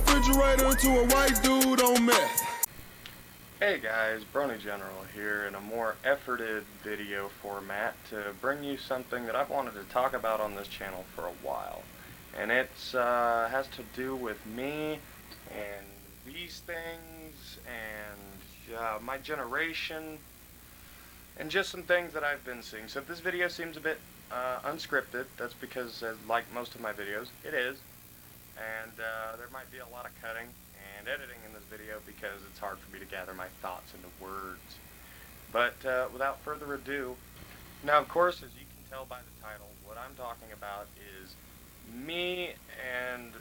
refrigerator to a white dude on meth. Hey guys, Brony General here in a more efforted video format to bring you something that I've wanted to talk about on this channel for a while. And it has to do with me and these things and my generation and just some things that I've been seeing. So if this video seems a bit unscripted, that's because, like most of my videos, it is. And there might be a lot of cutting and editing in this video because it's hard for me to gather my thoughts into words. But without further ado, now of course, as you can tell by the title, what I'm talking about is me and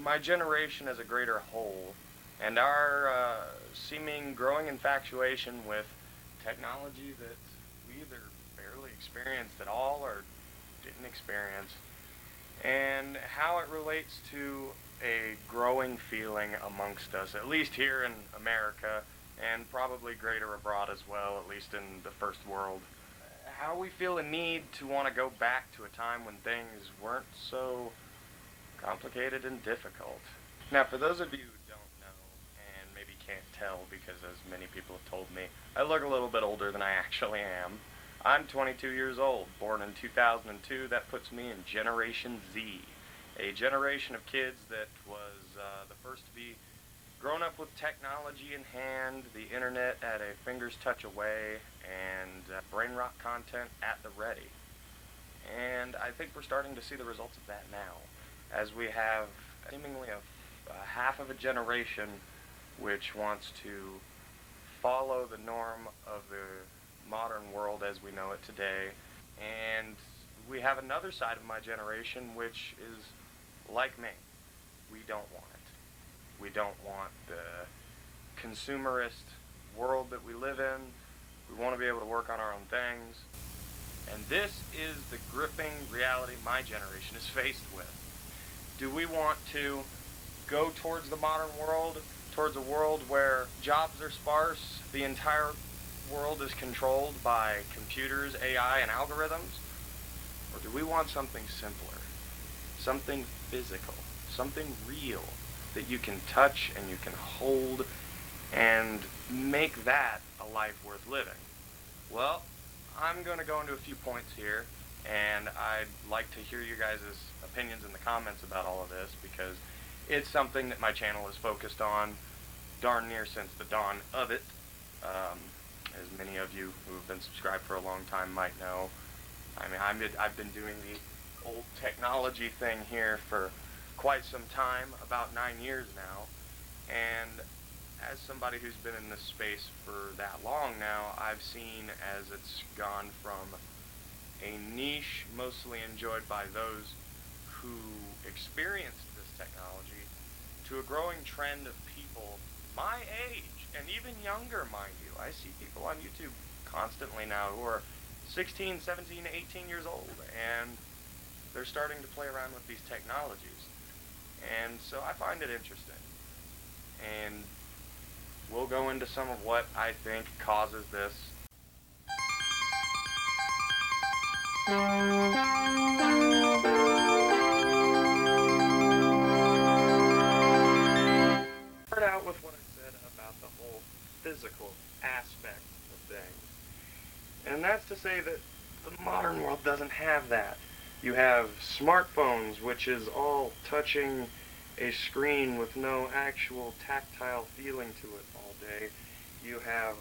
my generation as a greater whole, and our seeming growing infatuation with technology that we either barely experienced at all or didn't experience, and how it relates to a growing feeling amongst us, at least here in America, and probably greater abroad as well, at least in the first world. How we feel a need to want to go back to a time when things weren't so complicated and difficult. Now, for those of you who don't know, and maybe can't tell because as many people have told me, I look a little bit older than I actually am. I'm 22 years old, born in 2002. That puts me in Generation Z, a generation of kids that was the first to be grown up with technology in hand, the internet at a finger's touch away, and brain rot content at the ready. And I think we're starting to see the results of that now, as we have seemingly a half of a generation which wants to follow the norm of the modern world as we know it today, and we have another side of my generation which is like me. We don't want it. We don't want the consumerist world that we live in. We want to be able to work on our own things, and this is the gripping reality my generation is faced with. Do we want to go towards the modern world, towards a world where jobs are sparse, the entire world is controlled by computers, AI, and algorithms? Or do we want something simpler, something physical, something real that you can touch and you can hold and make that a life worth living? Well, I'm going to go into a few points here, and I'd like to hear you guys' opinions in the comments about all of this, because it's something that my channel is focused on darn near since the dawn of it. As many of you who have been subscribed for a long time might know, I mean, I've been doing the old technology thing here for quite some time, about 9 years now, and as somebody who's been in this space for that long now, I've seen as it's gone from a niche mostly enjoyed by those who experienced this technology to a growing trend of people my age, and even younger, mind you. I see people on YouTube constantly now who are 16, 17, 18 years old, and they're starting to play around with these technologies. And so I find it interesting. And we'll go into some of what I think causes this. Start out with what I said about the whole physical aspect of things. And that's to say that the modern world doesn't have that. You have smartphones, which is all touching a screen with no actual tactile feeling to it all day. You have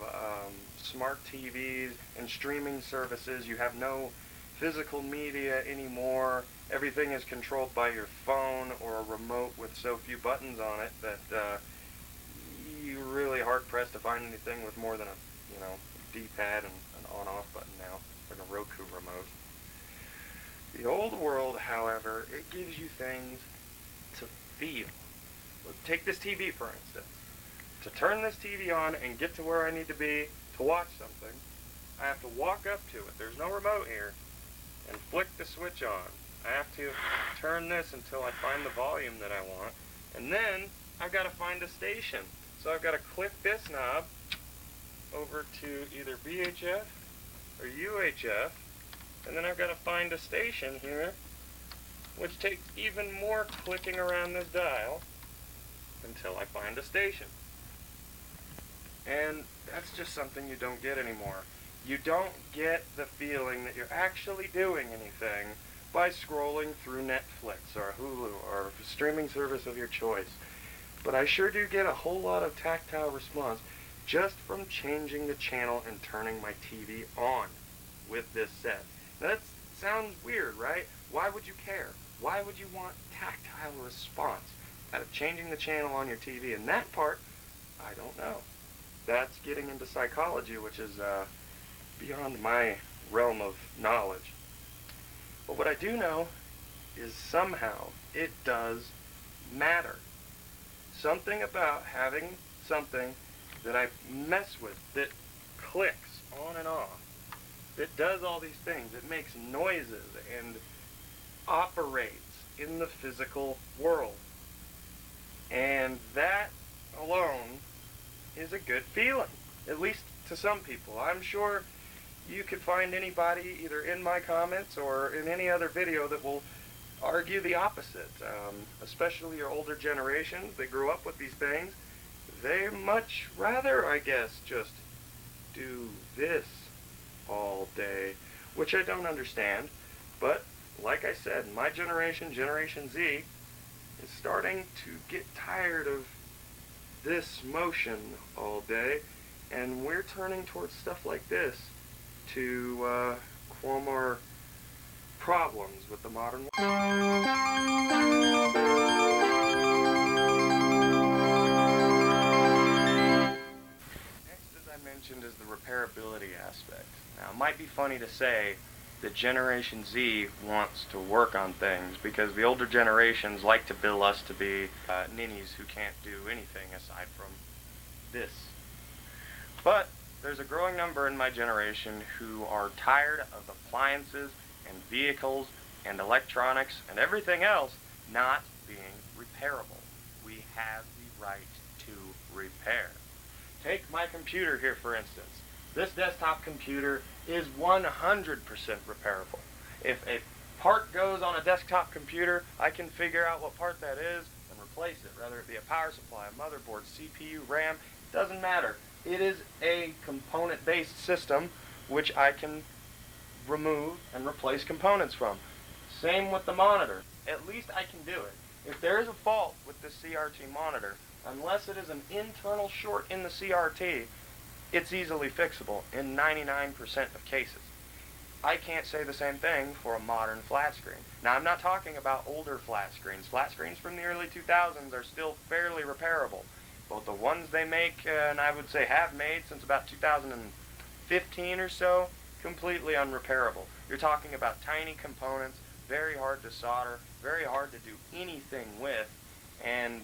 smart TVs and streaming services. You have no physical media anymore. Everything is controlled by your phone or a remote with so few buttons on it that you're really hard-pressed to find anything with more than a D-pad and an on-off button now, like a Roku remote. The old world, however, it gives you things to feel. Take this TV, for instance. To turn this TV on and get to where I need to be to watch something, I have to walk up to it. There's no remote here. And flick the switch on. I have to turn this until I find the volume that I want. And then I've got to find a station. So I've got to click this knob over to either VHF or UHF, and then I've got to find a station here, which takes even more clicking around this dial. until I find a station. And that's just something you don't get anymore. You don't get the feeling that you're actually doing anything by scrolling through Netflix or Hulu or a streaming service of your choice. But I sure do get a whole lot of tactile response just from changing the channel and turning my TV on with this set. Now that sounds weird, right? Why would you care? Why would you want tactile response out of changing the channel on your TV? And that part, I don't know. That's getting into psychology, which is beyond my realm of knowledge. But what I do know is somehow it does matter. Something about having something that I mess with that clicks on and off, that does all these things, that makes noises and operates in the physical world. And that alone is a good feeling, at least to some people. I'm sure you could find anybody either in my comments or in any other video that will argue the opposite, especially your older generations that grew up with these things. They much rather, I guess, just do this all day, which I don't understand. But like I said, my generation, Generation Z, is starting to get tired of this motion all day, and we're turning towards stuff like this to quell our problems with the modern world. Next, as I mentioned, is the repairability aspect. Now, it might be funny to say that Generation Z wants to work on things because the older generations like to bill us to be ninnies who can't do anything aside from this. But there's a growing number in my generation who are tired of appliances and vehicles and electronics and everything else not being repairable. We have the right to repair. Take my computer here, for instance. This desktop computer is 100% repairable. If a part goes on a desktop computer, I can figure out what part that is and replace it, whether it be a power supply, a motherboard, CPU, RAM, doesn't matter. It is a component-based system which I can remove and replace components from. Same with the monitor. At least I can do it. If there is a fault with the CRT monitor, unless it is an internal short in the CRT, it's easily fixable in 99% of cases. I can't say the same thing for a modern flat screen. Now, I'm not talking about older flat screens. Flat screens from the early 2000s are still fairly repairable. Both the ones they make, and I would say have made since about 2015 or so, completely unrepairable. You're talking about tiny components, very hard to solder, very hard to do anything with, and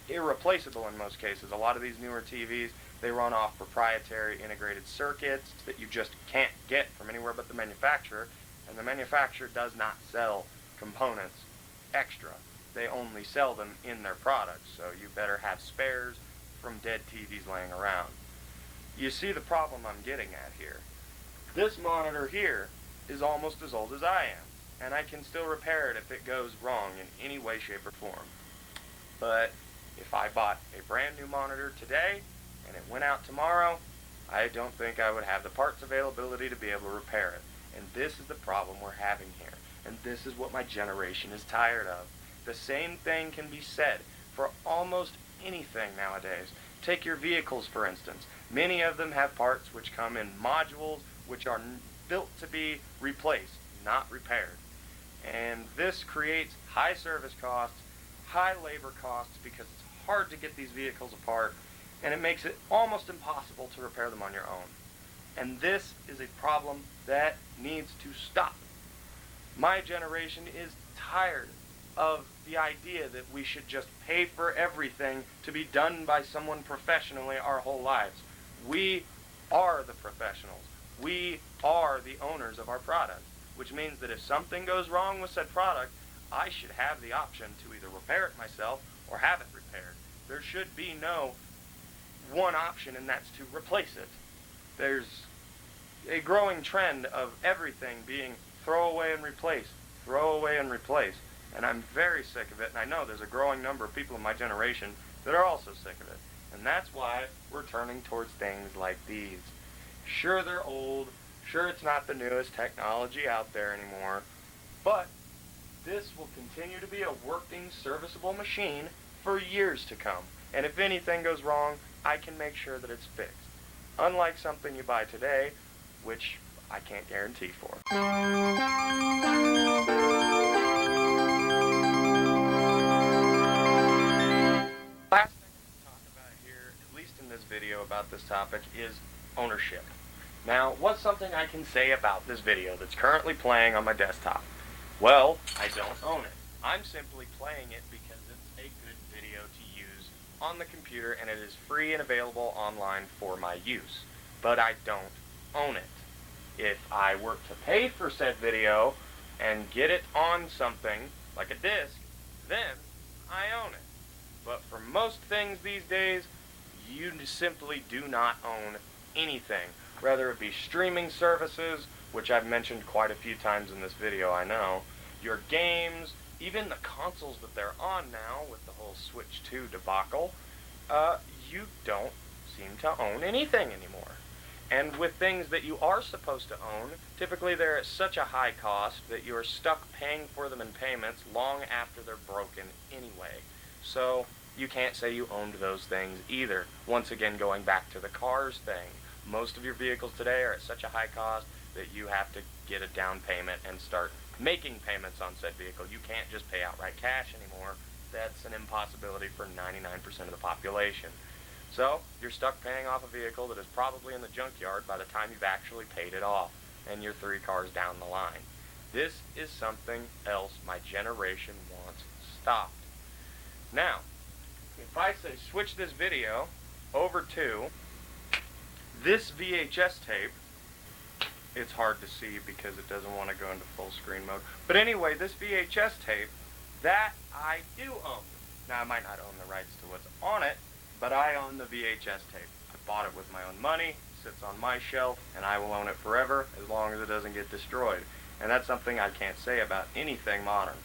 irreplaceable in most cases. A lot of these newer TVs, they run off proprietary integrated circuits that you just can't get from anywhere but the manufacturer, and the manufacturer does not sell components extra. They only sell them in their products, so you better have spares from dead TVs laying around. You see the problem I'm getting at here. This monitor here is almost as old as I am, and I can still repair it if it goes wrong in any way, shape, or form. But if I bought a brand new monitor today and it went out tomorrow, I don't think I would have the parts availability to be able to repair it. And this is the problem we're having here. And this is what my generation is tired of. The same thing can be said for almost anything nowadays. Take your vehicles, for instance. Many of them have parts which come in modules which are built to be replaced, not repaired. And this creates high service costs, high labor costs, because it's hard to get these vehicles apart, and it makes it almost impossible to repair them on your own. And this is a problem that needs to stop. My generation is tired of the idea that we should just pay for everything to be done by someone professionally our whole lives. We are the professionals. We are the owners of our product, which means that if something goes wrong with said product, I should have the option to either repair it myself or have it repaired. There should be no one option, and that's to replace it. There's a growing trend of everything being throw away and replace, throw away and replace. And I'm very sick of it, and I know there's a growing number of people in my generation that are also sick of it. And that's why we're turning towards things like these. Sure, they're old, sure it's not the newest technology out there anymore, but this will continue to be a working, serviceable machine for years to come. And if anything goes wrong, I can make sure that it's fixed. Unlike something you buy today, which I can't guarantee for. Last thing I want to talk about here, at least in this video about this topic, is ownership. Now, what's something I can say about this video that's currently playing on my desktop? Well, I don't own it. I'm simply playing it because it's a good video to use on the computer and it is free and available online for my use. But I don't own it. If I were to pay for said video and get it on something, like a disc, then I own it. But for most things these days, you simply do not own anything. Whether it be streaming services, which I've mentioned quite a few times in this video, I know, your games, even the consoles that they're on now with the whole Switch 2 debacle, you don't seem to own anything anymore. And with things that you are supposed to own, typically they're at such a high cost that you are stuck paying for them in payments long after they're broken anyway. So you can't say you owned those things either. Once again, going back to the cars thing, most of your vehicles today are at such a high cost that you have to get a down payment and start making payments on said vehicle. You can't just pay outright cash anymore. That's an impossibility for 99% of the population. So you're stuck paying off a vehicle that is probably in the junkyard by the time you've actually paid it off, and you're 3 cars down the line. This is something else my generation wants stopped. Now, if I say switch this video over to this VHS tape, it's hard to see because it doesn't want to go into full screen mode. But anyway, this VHS tape, that I do own. Now, I might not own the rights to what's on it, but I own the VHS tape. I bought it with my own money, sits on my shelf, and I will own it forever as long as it doesn't get destroyed. And that's something I can't say about anything modern.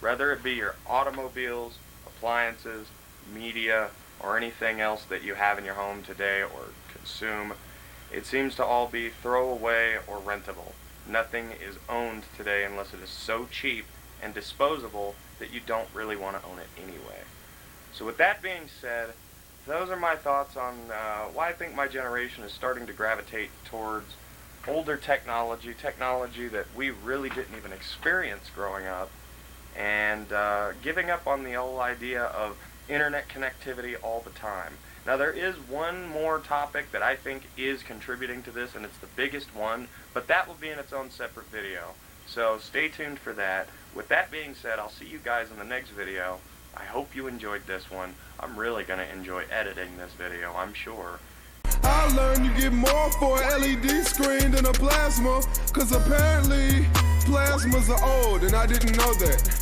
Whether it be your automobiles, appliances, media, or anything else that you have in your home today or consume, it seems to all be throwaway or rentable. Nothing is owned today unless it is so cheap and disposable that you don't really want to own it anyway. So with that being said, those are my thoughts on why I think my generation is starting to gravitate towards older technology that we really didn't even experience growing up, and giving up on the old idea of internet connectivity all the time. Now, there is one more topic that I think is contributing to this, and it's the biggest one, but that will be in its own separate video. So stay tuned for that. With that being said, I'll see you guys in the next video. I hope you enjoyed this one. I'm really going to enjoy editing this video, I'm sure. I learned you get more for an LED screen than a plasma, cause apparently plasmas are old and I didn't know that.